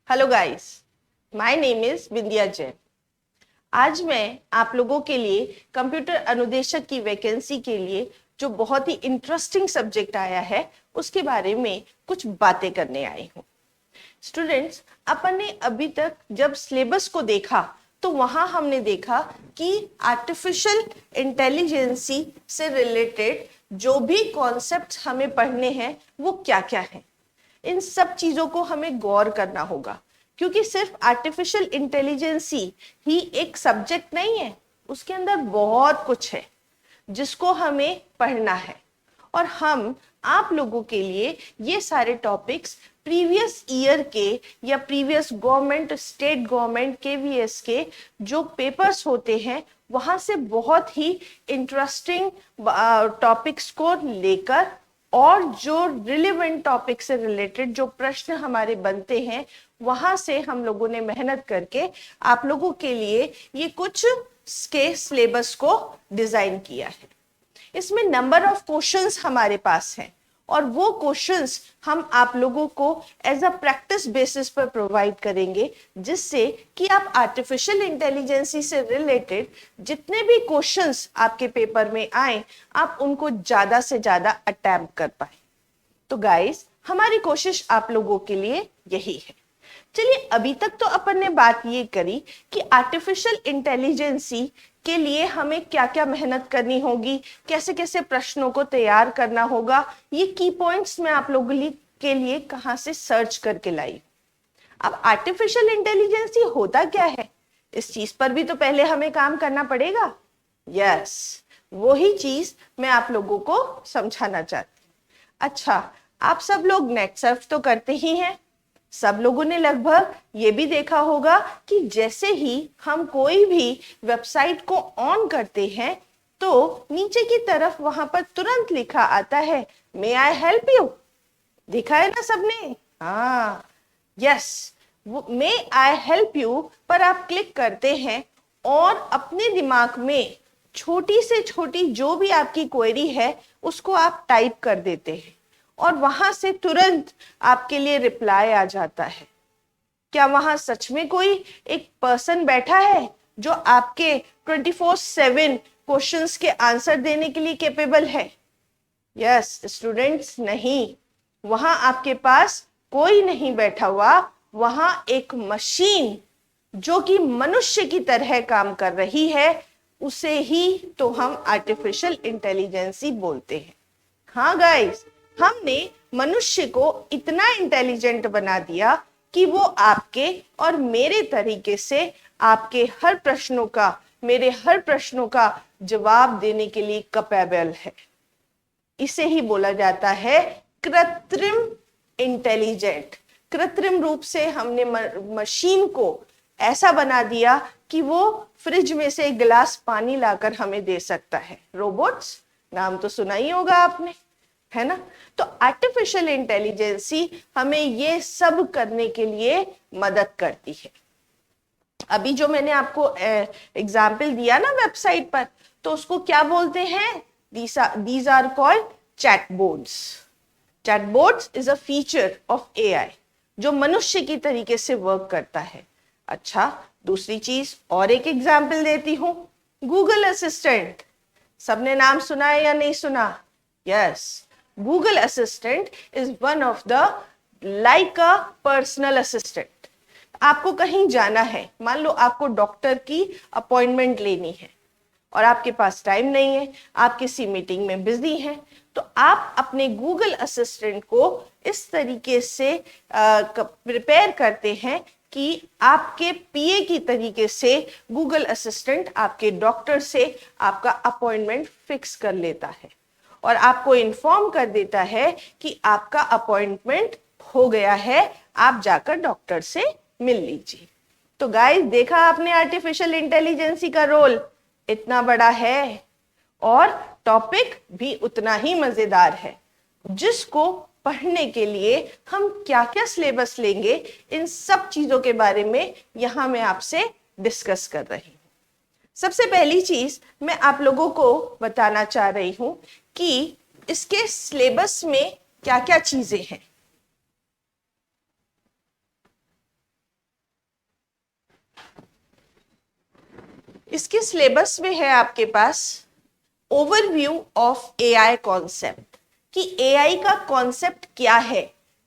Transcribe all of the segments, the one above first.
Hello guys, my name is Bindiya Jain. आज मैं आप लोगों के लिए कंप्यूटर अनुदेशक की वैकेंसी के लिए जो बहुत ही इंटरेस्टिंग सब्जेक्ट आया है उसके बारे में कुछ बातें करने आई हूँ। स्टूडेंट्स, अपन ने अभी तक जब सिलेबस को देखा तो वहां हमने देखा कि आर्टिफिशियल इंटेलिजेंसी से रिलेटेड जो भी कॉन्सेप्ट्स हमें पढ़ने हैं वो क्या क्या हैं। इन सब चीजों को हमें गौर करना होगा, क्योंकि सिर्फ आर्टिफिशियल इंटेलिजेंसी ही एक सब्जेक्ट नहीं है, उसके अंदर बहुत कुछ है जिसको हमें पढ़ना है। और हम आप लोगों के लिए ये सारे टॉपिक्स प्रीवियस ईयर के या previous government, state government, KVS के जो पेपर्स होते हैं वहां से बहुत ही इंटरेस्टिंग टॉपिक्स को लेकर और जो रिलेवेंट टॉपिक से रिलेटेड जो प्रश्न हमारे बनते हैं वहां से हम लोगों ने मेहनत करके आप लोगों के लिए ये कुछ के सिलेबस को डिजाइन किया है। इसमें नंबर ऑफ क्वेश्चंस हमारे पास हैं और वो क्वेश्चंस हम आप लोगों को एज अ प्रैक्टिस बेसिस पर प्रोवाइड करेंगे, जिससे कि आप आर्टिफिशियल इंटेलिजेंसी से रिलेटेड जितने भी क्वेश्चंस आपके पेपर में आए आप उनको ज्यादा से ज्यादा अटेम्प्ट कर पाए। तो गाइस, हमारी कोशिश आप लोगों के लिए यही है। चलिए, अभी तक तो अपन ने बात ये करी कि आर्टिफिशियल इंटेलिजेंसी के लिए हमें क्या क्या मेहनत करनी होगी, कैसे कैसे प्रश्नों को तैयार करना होगा। ये की पॉइंट्स मैं आप लोगों के लिए कहां से सर्च करके लाई। अब आर्टिफिशियल इंटेलिजेंसी होता क्या है, इस चीज पर भी तो पहले हमें काम करना पड़ेगा। यस, वही चीज मैं आप लोगों को समझाना चाहती हूँ। अच्छा, आप सब लोग नेट सर्फ तो करते ही हैं। सब लोगों ने लगभग ये भी देखा होगा कि जैसे ही हम कोई भी वेबसाइट को ऑन करते हैं तो नीचे की तरफ वहां पर तुरंत लिखा आता है, मे आई हेल्प यू। देखा है ना सबने? हाँ, यस, वो मे आई हेल्प यू पर आप क्लिक करते हैं और अपने दिमाग में छोटी से छोटी जो भी आपकी क्वेरी है उसको आप टाइप कर देते हैं और वहां से तुरंत आपके लिए रिप्लाई आ जाता है। क्या वहां सच में कोई एक पर्सन बैठा है जो आपके 24/7 क्वेश्चंस के आंसर देने के लिए कैपेबल है? यस स्टूडेंट्स, नहीं, वहां आपके पास कोई नहीं बैठा हुआ, वहां एक मशीन जो कि मनुष्य की तरह काम कर रही है, उसे ही तो हम आर्टिफिशियल इंटेलिजेंसी बोलते हैं। हाँ गाइस, हमने मनुष्य को इतना इंटेलिजेंट बना दिया कि वो आपके और मेरे तरीके से आपके हर प्रश्नों का, मेरे हर प्रश्नों का जवाब देने के लिए कैपेबल है। इसे ही बोला जाता है कृत्रिम इंटेलिजेंट। कृत्रिम रूप से हमने मशीन को ऐसा बना दिया कि वो फ्रिज में से एक गिलास पानी लाकर हमें दे सकता है। रोबोट्स नाम तो सुना ही होगा आपने, है ना? तो आर्टिफिशियल इंटेलिजेंसी हमें ये सब करने के लिए मदद करती है। अभी जो मैंने आपको एग्जाम्पल दिया ना वेबसाइट पर, तो उसको क्या बोलते हैं? these are called chatbots. Chatbots is a feature of AI जो मनुष्य की तरीके से वर्क करता है। अच्छा, दूसरी चीज और एक एग्जाम्पल देती हूं, गूगल असिस्टेंट। सबने नाम सुना है या नहीं सुना? Yes, Google assistant is one of the like a personal assistant. आपको कहीं जाना है, मान लो आपको डॉक्टर की अपॉइंटमेंट लेनी है और आपके पास टाइम नहीं है, आप किसी मीटिंग में बिजी हैं, तो आप अपने गूगल असिस्टेंट को इस तरीके से प्रिपेयर करते हैं कि आपके पीए की तरीके से गूगल असिस्टेंट आपके डॉक्टर से आपका अपॉइंटमेंट फिक्स कर लेता है और आपको इन्फॉर्म कर देता है कि आपका अपॉइंटमेंट हो गया है, आप जाकर डॉक्टर से मिल लीजिए। तो गाइस, देखा आपने आर्टिफिशियल इंटेलिजेंसी का रोल इतना बड़ा है और टॉपिक भी उतना ही मजेदार है, जिसको पढ़ने के लिए हम क्या क्या सिलेबस लेंगे, इन सब चीजों के बारे में यहां मैं आपसे डिस्कस कर रही हूं। सबसे पहली चीज मैं आप लोगों को बताना चाह रही हूं कि इसके सिलेबस में क्या क्या चीजें हैं। इसके सिलेबस में है आपके पास ओवरव्यू ऑफ एआई कॉन्सेप्ट, कि एआई का कॉन्सेप्ट क्या है,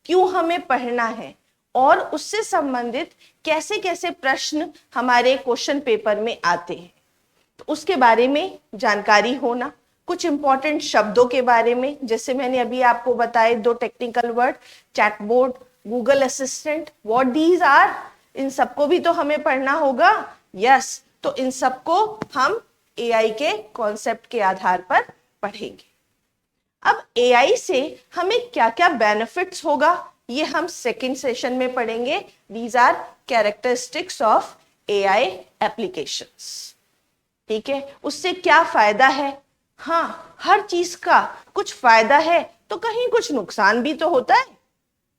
क्यों हमें पढ़ना है, और उससे संबंधित कैसे कैसे प्रश्न हमारे क्वेश्चन पेपर में आते हैं, तो उसके बारे में जानकारी होना, कुछ इंपॉर्टेंट शब्दों के बारे में, जैसे मैंने अभी आपको बताए 2 technical word, chatbot, Google assistant, what these are, इन सबको भी तो हमें पढ़ना होगा। यस, तो इन सबको हम एआई के कॉन्सेप्ट के आधार पर पढ़ेंगे। अब एआई से हमें क्या क्या बेनिफिट्स होगा, ये हम सेकेंड सेशन में पढ़ेंगे। These are characteristics of AI applications. ठीक है, उससे क्या फायदा है? हाँ, हर चीज का कुछ फायदा है तो कहीं कुछ नुकसान भी तो होता है।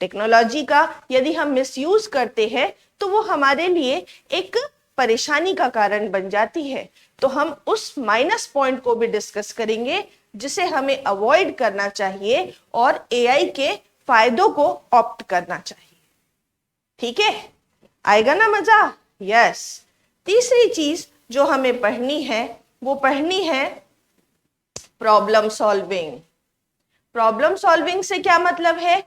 टेक्नोलॉजी का यदि हम मिसयूज करते हैं तो वो हमारे लिए एक परेशानी का कारण बन जाती है। तो हम उस माइनस पॉइंट को भी डिस्कस करेंगे जिसे हमें अवॉइड करना चाहिए और एआई के फायदों को ऑप्ट करना चाहिए। ठीक है, आएगा ना मजा? यस। तीसरी चीज जो हमें पढ़नी है वो पढ़नी है प्रॉब्लम सॉल्विंग। प्रॉब्लम सॉल्विंग से क्या मतलब है?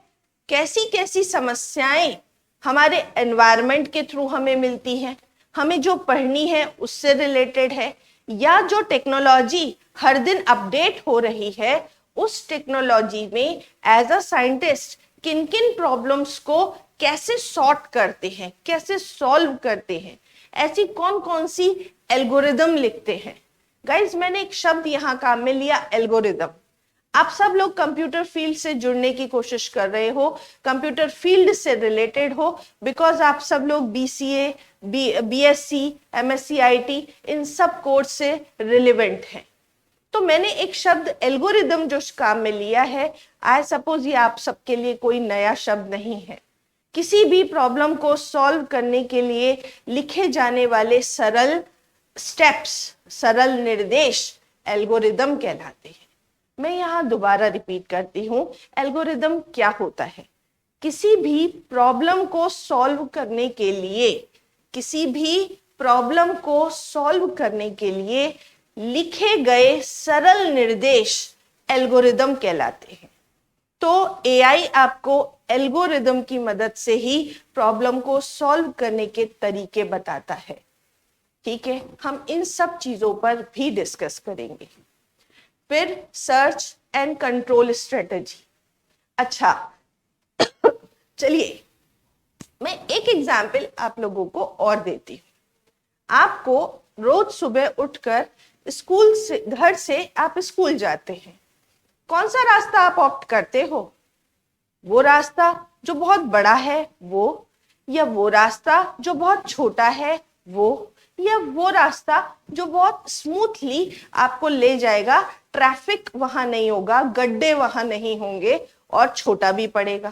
कैसी कैसी समस्याएं हमारे एनवायरनमेंट के थ्रू हमें मिलती हैं, हमें जो पढ़नी है उससे रिलेटेड है, या जो टेक्नोलॉजी हर दिन अपडेट हो रही है उस टेक्नोलॉजी में एज अ साइंटिस्ट किन किन प्रॉब्लम्स को कैसे सॉर्ट करते हैं, कैसे सॉल्व करते हैं, ऐसी कौन कौन सी एल्गोरिदम लिखते हैं। गाइज, मैंने एक शब्द यहां काम में लिया, एल्गोरिदम। आप सब लोग कंप्यूटर फील्ड से जुड़ने की कोशिश कर रहे हो, कंप्यूटर फील्ड से रिलेटेड हो, बिकॉज आप सब लोग बीसीए, बीएससी, एमएससी आईटी इन सब कोर्स से रिलेवेंट हैं। तो मैंने एक शब्द एल्गोरिदम जो काम में लिया है, आई सपोज ये आप सबके लिए कोई नया शब्द नहीं है। किसी भी प्रॉब्लम को सॉल्व करने के लिए लिखे जाने वाले सरल स्टेप्स, सरल निर्देश एल्गोरिदम कहलाते हैं। मैं यहां दोबारा रिपीट करती हूं, एल्गोरिदम क्या होता है? किसी भी प्रॉब्लम को सॉल्व करने के लिए, किसी भी प्रॉब्लम को सॉल्व करने के लिए लिखे गए सरल निर्देश एल्गोरिदम कहलाते हैं। तो एआई आपको एल्गोरिदम की मदद से ही प्रॉब्लम को सॉल्व करने के तरीके बताता है। ठीक है, हम इन सब चीजों पर भी डिस्कस करेंगे। फिर सर्च एंड कंट्रोल स्ट्रेटजी। अच्छा, चलिए मैं एक एग्जाम्पल आप लोगों को और देती हूं। आपको रोज सुबह उठकर स्कूल से, घर से आप स्कूल जाते हैं, कौन सा रास्ता आप ऑप्ट करते हो? वो रास्ता जो बहुत बड़ा है वो, या वो रास्ता जो बहुत छोटा है वो, या वो रास्ता जो बहुत स्मूथली आपको ले जाएगा, ट्रैफिक वहां नहीं होगा, गड्ढे वहां नहीं होंगे और छोटा भी पड़ेगा।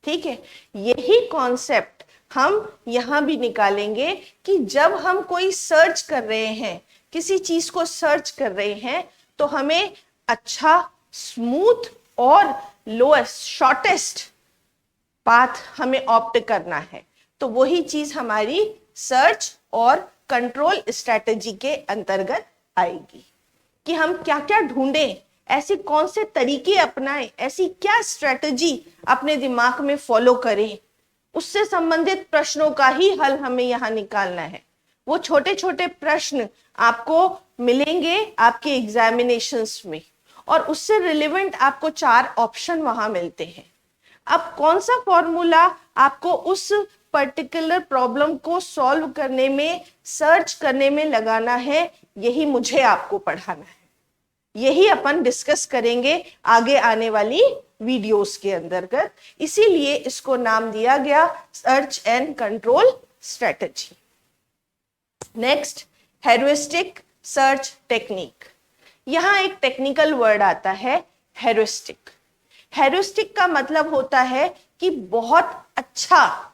ठीक है, यही कॉन्सेप्ट हम यहां भी निकालेंगे कि जब हम कोई सर्च कर रहे हैं, किसी चीज को सर्च कर रहे हैं, तो हमें अच्छा, स्मूथ और लोएस्ट, शॉर्टेस्ट पाथ हमें ऑप्ट करना है। तो वही चीज हमारी सर्च और कंट्रोल स्ट्रेटजी के अंतर्गत आएगी कि हम क्या क्या ढूंढें, ऐसे कौन से तरीके अपनाएं, ऐसी क्या स्ट्रेटजी अपने दिमाग में फॉलो करें। उससे संबंधित प्रश्नों का ही हल हमें यहाँ निकालना है। वो छोटे छोटे प्रश्न आपको मिलेंगे आपके एग्जामिनेशंस में, और उससे रिलेवेंट आपको 4 ऑप्शन वहां मिलते हैं। अब कौन सा फॉर्मूला आपको उस पर्टिकुलर प्रॉब्लम को सॉल्व करने में, सर्च करने में लगाना है, यही मुझे आपको पढ़ाना है। यही अपन डिस्कस करेंगे आगे आने वाली वीडियोस के अंतर्गत। इसीलिए इसको नाम दिया गया search and control strategy. Next, heuristic search technique. यहां एक टेक्निकल वर्ड आता है, हेरोइस्टिक। हेरोइस्टिक का मतलब होता है कि बहुत अच्छा,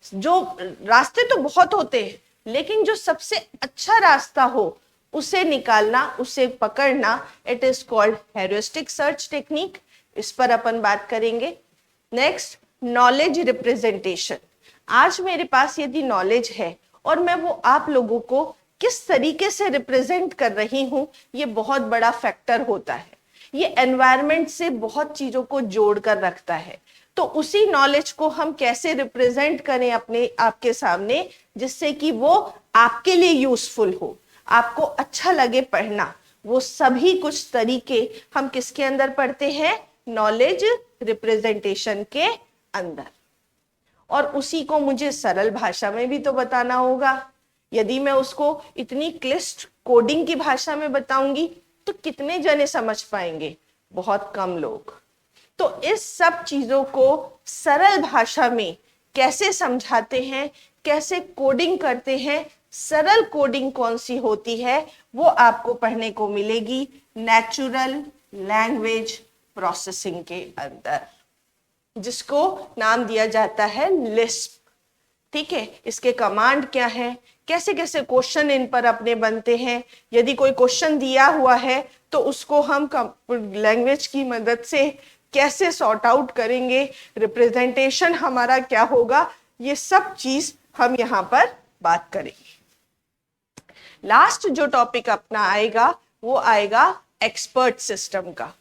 जो रास्ते तो बहुत होते हैं लेकिन जो सबसे अच्छा रास्ता हो उसे निकालना, उसे पकड़ना, it is called heuristic search technique. इस पर अपन बात करेंगे। Next, knowledge representation. आज मेरे पास यदि नॉलेज है और मैं वो आप लोगों को किस तरीके से रिप्रेजेंट कर रही हूं, ये बहुत बड़ा फैक्टर होता है। ये एनवायरनमेंट से बहुत चीजों को जोड़ कर रखता है। तो उसी नॉलेज को हम कैसे रिप्रेजेंट करें अपने आपके सामने, जिससे कि वो आपके लिए यूजफुल हो, आपको अच्छा लगे पढ़ना, वो सभी कुछ तरीके हम किसके अंदर पढ़ते हैं, नॉलेज रिप्रेजेंटेशन के अंदर। और उसी को मुझे सरल भाषा में भी तो बताना होगा। यदि मैं उसको इतनी क्लिष्ट कोडिंग की भाषा में बताऊंगी तो कितने जने समझ पाएंगे, बहुत कम लोग। तो इस सब चीजों को सरल भाषा में कैसे समझाते हैं, कैसे कोडिंग करते हैं, सरल कोडिंग कौन सी होती है, वो आपको पढ़ने को मिलेगी नेचुरल लैंग्वेज प्रोसेसिंग के अंदर, जिसको नाम दिया जाता है लिस्प। ठीक है, इसके कमांड क्या है, कैसे कैसे क्वेश्चन इन पर अपने बनते हैं। यदि कोई क्वेश्चन दिया हुआ है तो उसको हम लैंग्वेज की मदद से कैसे सॉर्ट आउट करेंगे, रिप्रेजेंटेशन हमारा क्या होगा, ये सब चीज हम यहाँ पर बात करेंगे। लास्ट जो टॉपिक अपना आएगा वो आएगा एक्सपर्ट सिस्टम का।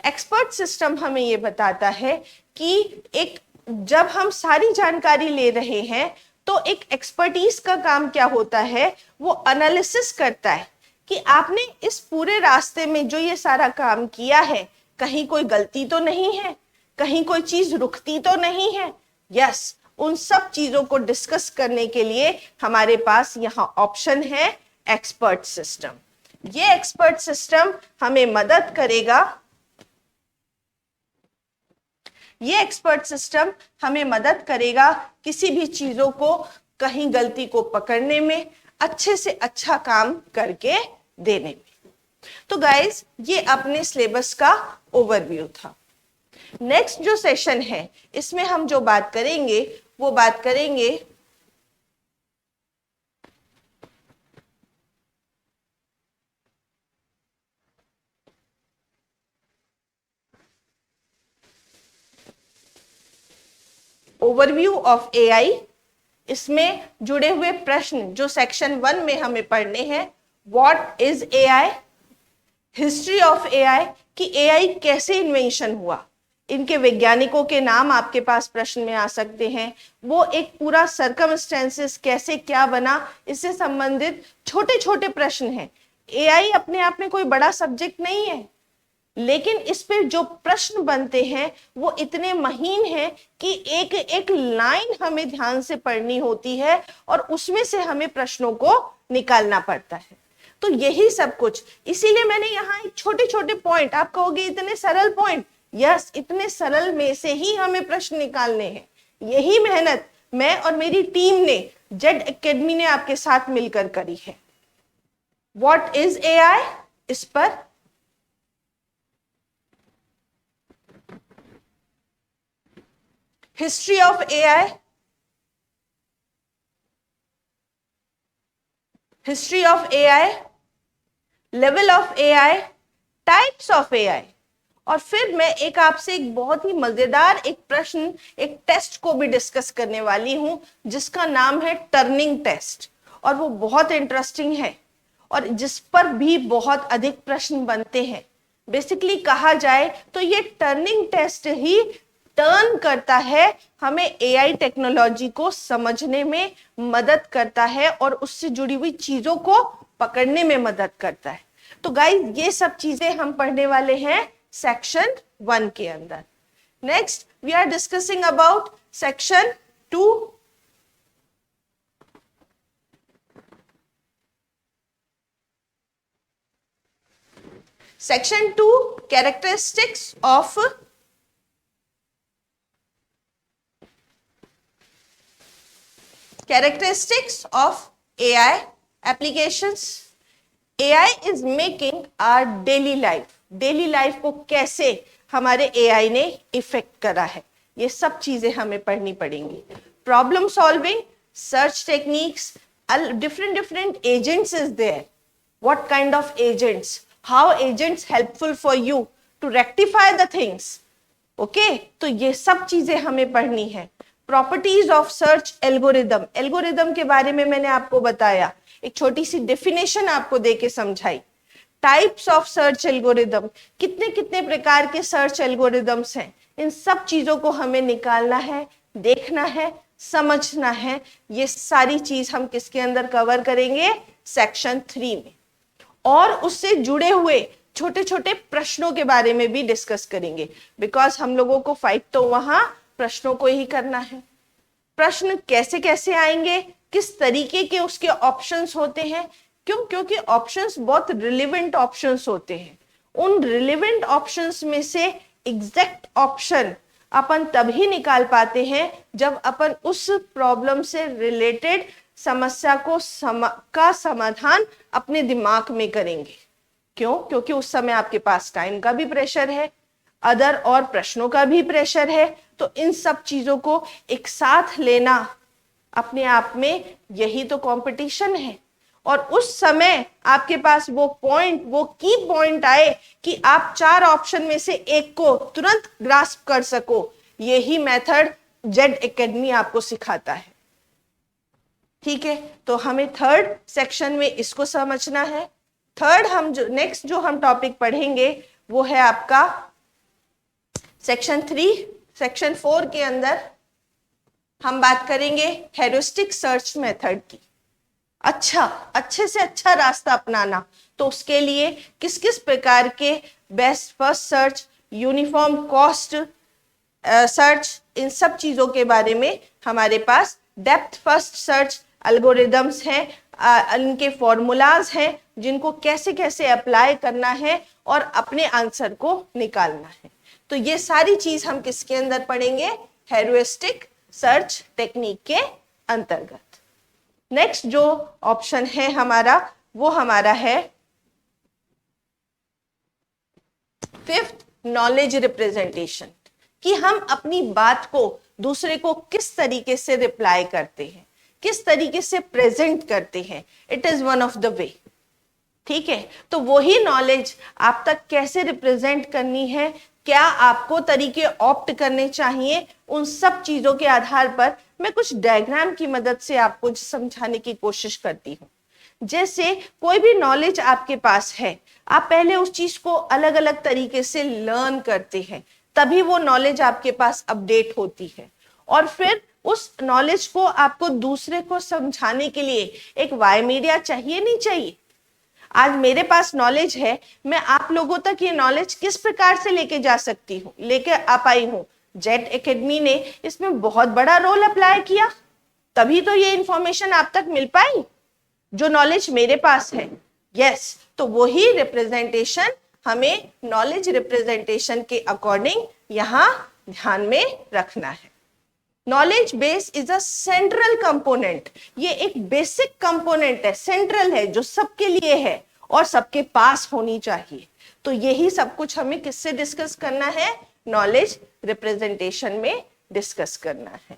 एक्सपर्ट सिस्टम हमें ये बताता है कि एक जब हम सारी जानकारी ले रहे हैं तो एक एक्सपर्टीज का काम क्या होता है, वो एनालिसिस करता है कि आपने इस पूरे रास्ते में जो ये सारा काम किया है, कहीं कोई गलती तो नहीं है, कहीं कोई चीज रुकती तो नहीं है। यस, उन सब चीजों को डिस्कस करने के लिए हमारे पास यहाँ ऑप्शन है एक्सपर्ट सिस्टम। ये एक्सपर्ट सिस्टम हमें मदद करेगा, ये एक्सपर्ट सिस्टम हमें मदद करेगा किसी भी चीजों को, कहीं गलती को पकड़ने में, अच्छे से अच्छा काम करके देने में। तो गाइस, ये अपने सिलेबस का ओवरव्यू था। नेक्स्ट जो सेशन है इसमें हम जो बात करेंगे वो बात करेंगे ओवरव्यू ऑफ एआई। इसमें जुड़े हुए प्रश्न जो सेक्शन 1 में हमें पढ़ने हैं, what is AI, history of AI, कि एआई कैसे इन्वेंशन हुआ, इनके वैज्ञानिकों के नाम आपके पास प्रश्न में आ सकते हैं। वो एक पूरा सर्कमस्टेंसेस कैसे क्या बना, इससे संबंधित छोटे छोटे प्रश्न हैं। एआई अपने आप में कोई बड़ा सब्जेक्ट नहीं है, लेकिन इस पे जो प्रश्न बनते हैं वो इतने महीन हैं कि एक एक लाइन हमें ध्यान से पढ़नी होती है और उसमें से हमें प्रश्नों को निकालना पड़ता है। तो यही सब कुछ, इसीलिए मैंने यहाँ एक छोटे छोटे पॉइंट, आप कहोगे इतने सरल पॉइंट, यस, इतने सरल में से ही हमें प्रश्न निकालने हैं। यही मेहनत मैं और मेरी टीम ने, जेड एकेडमी ने आपके साथ मिलकर करी है। व्हाट इज एआई, इस पर history of AI, history of AI, level of AI, types of AI. और फिर मैं एक आपसे एक बहुत ही मजेदार एक प्रश्न, एक टेस्ट को भी डिस्कस करने वाली हूं जिसका नाम है टर्निंग टेस्ट, और वो बहुत इंटरेस्टिंग है और जिस पर भी बहुत अधिक प्रश्न बनते हैं। बेसिकली कहा जाए तो ये टर्निंग टेस्ट ही टर्न करता है, हमें एआई टेक्नोलॉजी को समझने में मदद करता है और उससे जुड़ी हुई चीजों को पकड़ने में मदद करता है। तो गाइस, ये सब चीजें हम पढ़ने वाले हैं सेक्शन 1 के अंदर। Next we are discussing about section 2। Section 2, characteristics of characteristics of AI applications. AI is making our daily life, daily life को कैसे हमारे AI ने इफेक्ट करा है, ये सब चीजें हमें पढ़नी पड़ेंगी। Problem solving, search techniques, different agents is there. What kind of agents, how agents helpful for you to rectify the things. Okay, तो ये सब चीजें हमें पढ़नी है। Properties of search algorithm, algorithm के बारे में मैंने आपको बताया, एक छोटी सी डेफिनेशन आपको देके समझाई। टाइप्स ऑफ सर्च एल्गोरिदम, कितने कितने प्रकार के सर्च एल्गोरिदम्स हैं, इन सब चीजों को हमें निकालना है, देखना है, समझना है। ये सारी चीज हम किसके अंदर कवर करेंगे? सेक्शन 3 में। और उससे जुड़े हुए छोटे छोटे प्रश्नों के बारे में भी डिस्कस करेंगे, बिकॉज हम लोगों को फाइट तो वहां प्रश्नों को ही करना है। प्रश्न कैसे कैसे आएंगे, किस तरीके के उसके ऑप्शंस होते हैं, क्यों? क्योंकि ऑप्शंस बहुत रिलेवेंट ऑप्शंस होते हैं। उन रिलेवेंट ऑप्शंस में से एग्जैक्ट ऑप्शन अपन तभी निकाल पाते हैं जब अपन उस प्रॉब्लम से रिलेटेड समस्या को का समाधान अपने दिमाग में करेंगे। क्यों? क्योंकि उस समय आपके पास टाइम का भी प्रेशर है, अदर और प्रश्नों का भी प्रेशर है। तो इन सब चीजों को एक साथ लेना अपने आप में यही तो कंपटीशन है। और उस समय आपके पास वो पॉइंट, वो की पॉइंट आए कि आप 4 ऑप्शन में से एक को तुरंत ग्रास्प कर सको, यही मेथड जेड एकेडमी आपको सिखाता है। ठीक है, तो हमें थर्ड सेक्शन में इसको समझना है। थर्ड हम जो नेक्स्ट जो हम टॉपिक पढ़ेंगे वो है आपका सेक्शन 3। सेक्शन 4 के अंदर हम बात करेंगे हेरोस्टिक सर्च मेथड की। अच्छे से अच्छा रास्ता अपनाना, तो उसके लिए किस किस प्रकार के best first search, uniform cost search, इन सब चीजों के बारे में हमारे पास डेप्थ फर्स्ट सर्च एल्गोरिदम्स हैं, इनके फॉर्मूलाज हैं जिनको कैसे कैसे अप्लाई करना है और अपने आंसर को निकालना है। तो ये सारी चीज हम किसके अंदर पढ़ेंगे? हेरोस्टिक सर्च टेक्निक के अंतर्गत। नेक्स्ट जो ऑप्शन है हमारा वो हमारा है 5th नॉलेज रिप्रेजेंटेशन, कि हम अपनी बात को दूसरे को किस तरीके से रिप्लाई करते हैं, किस तरीके से प्रेजेंट करते हैं। It is one of the way. ठीक है, तो वही नॉलेज आप तक कैसे रिप्रेजेंट करनी है, क्या आपको तरीके ऑप्ट करने चाहिए, उन सब चीजों के आधार पर मैं कुछ डायग्राम की मदद से आपको समझाने की कोशिश करती हूँ। जैसे कोई भी नॉलेज आपके पास है, आप पहले उस चीज को अलग अलग तरीके से लर्न करते हैं, तभी वो नॉलेज आपके पास अपडेट होती है। और फिर उस नॉलेज को आपको दूसरे को समझाने के लिए एक वाई मीडिया चाहिए नहीं चाहिए? आज मेरे पास नॉलेज है, मैं आप लोगों तक ये नॉलेज किस प्रकार से लेके जा सकती हूँ, लेके आ पाई हूँ? जेड एकेडमी ने इसमें बहुत बड़ा रोल अप्लाई किया, तभी तो ये इंफॉर्मेशन आप तक मिल पाई जो नॉलेज मेरे पास है। यस, तो वही रिप्रेजेंटेशन हमें नॉलेज रिप्रेजेंटेशन के अकॉर्डिंग यहाँ ध्यान में रखना है। Knowledge base is a central component, ये एक बेसिक कंपोनेंट है, सेंट्रल है, जो सबके लिए है और सबके पास होनी चाहिए। तो यही सब कुछ हमें किससे डिस्कस करना है? नॉलेज रिप्रेजेंटेशन में डिस्कस करना है।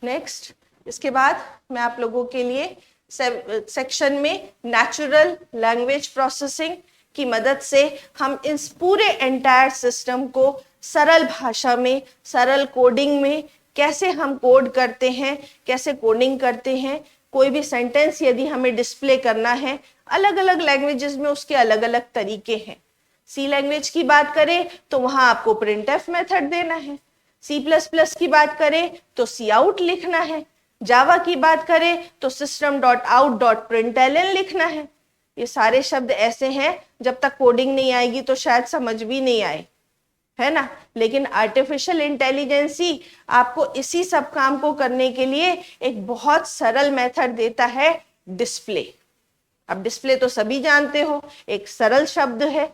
नेक्स्ट, इसके बाद मैं आप लोगों के लिए सेक्शन में नेचुरल लैंग्वेज प्रोसेसिंग की मदद से हम इस पूरे एंटायर सिस्टम को सरल भाषा में, सरल कोडिंग में कैसे हम कोड करते हैं, कैसे कोडिंग करते हैं। कोई भी सेंटेंस यदि हमें डिस्प्ले करना है, अलग अलग लैंग्वेजेस में उसके अलग अलग तरीके हैं। सी लैंग्वेज की बात करें तो वहां आपको प्रिंटफ मेथड देना है, C++ की बात करें तो सी आउट लिखना है, जावा की बात करें तो system.out.println लिखना है। ये सारे शब्द ऐसे हैं जब तक कोडिंग नहीं आएगी तो शायद समझ भी नहीं आए, है ना। लेकिन आर्टिफिशियल इंटेलिजेंसी आपको इसी सब काम को करने के लिए एक बहुत सरल मेथड देता है, डिस्प्ले। अब डिस्प्ले तो सभी जानते हो, एक सरल शब्द है,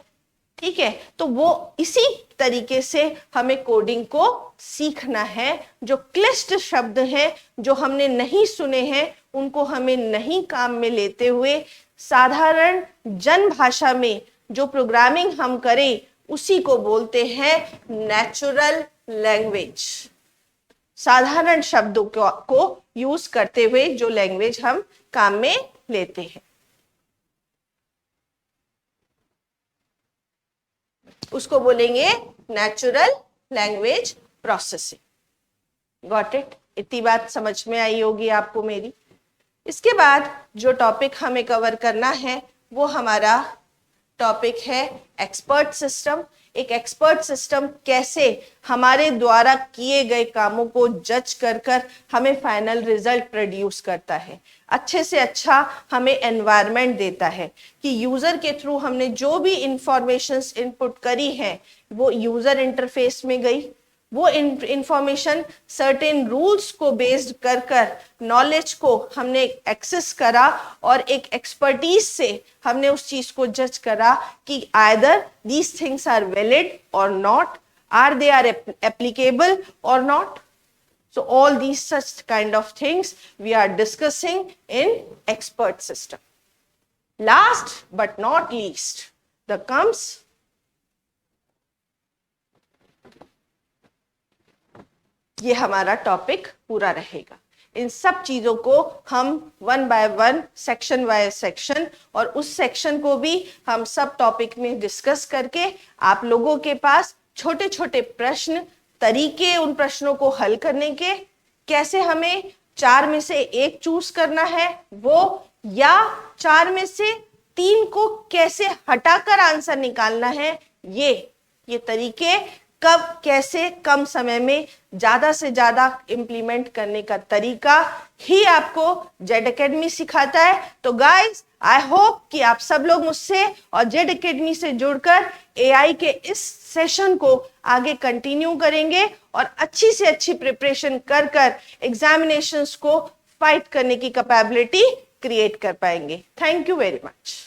ठीक है। तो वो इसी तरीके से हमें कोडिंग को सीखना है। जो क्लिष्ट शब्द हैं, जो हमने नहीं सुने हैं, उनको हमें नहीं काम में लेते हुए साधारण जन भाषा में जो प्रोग्रामिंग हम करें उसी को बोलते हैं नेचुरल लैंग्वेज। साधारण शब्दों को यूज करते हुए जो लैंग्वेज हम काम में लेते हैं उसको बोलेंगे natural language processing. Got it? इतनी बात समझ में आई होगी आपको मेरी। इसके बाद जो टॉपिक हमें कवर करना है वो हमारा टॉपिक है एक्सपर्ट सिस्टम। एक एक्सपर्ट सिस्टम कैसे हमारे द्वारा किए गए कामों को जज कर कर हमें फाइनल रिजल्ट प्रोड्यूस करता है, अच्छे से अच्छा हमें एनवायरनमेंट देता है कि यूजर के थ्रू हमने जो भी इंफॉर्मेशंस इनपुट करी है वो यूजर इंटरफेस में गई, वो इंफॉर्मेशन सर्टेन रूल्स को बेस्ड कर कर नॉलेज को हमने एक्सेस करा और एक एक्सपर्टीज से हमने उस चीज को जज करा कि either these things are valid और not, are they are applicable और not. So all these such kind of things we are discussing in expert system. Last but not least, the comes ये हमारा टॉपिक पूरा रहेगा। इन सब चीजों को हम one by one, section by section, और उस सेक्शन को भी हम सब टॉपिक में डिस्कस करके आप लोगों के पास छोटे छोटे प्रश्न, तरीके उन प्रश्नों को हल करने के, कैसे हमें 4 में से 1 चूज करना है वो, या 4 में से 3 को कैसे हटाकर आंसर निकालना है, ये तरीके कब कैसे कम समय में ज्यादा से ज्यादा इंप्लीमेंट करने का तरीका ही आपको जेड एकेडमी सिखाता है। तो गाइस, आई होप कि आप सब लोग मुझसे और जेड एकेडमी से जुड़कर एआई के इस सेशन को आगे कंटिन्यू करेंगे और अच्छी से अच्छी प्रिपरेशन कर कर एग्जामिनेशंस को फाइट करने की कैपेबिलिटी क्रिएट कर पाएंगे। Thank you very much.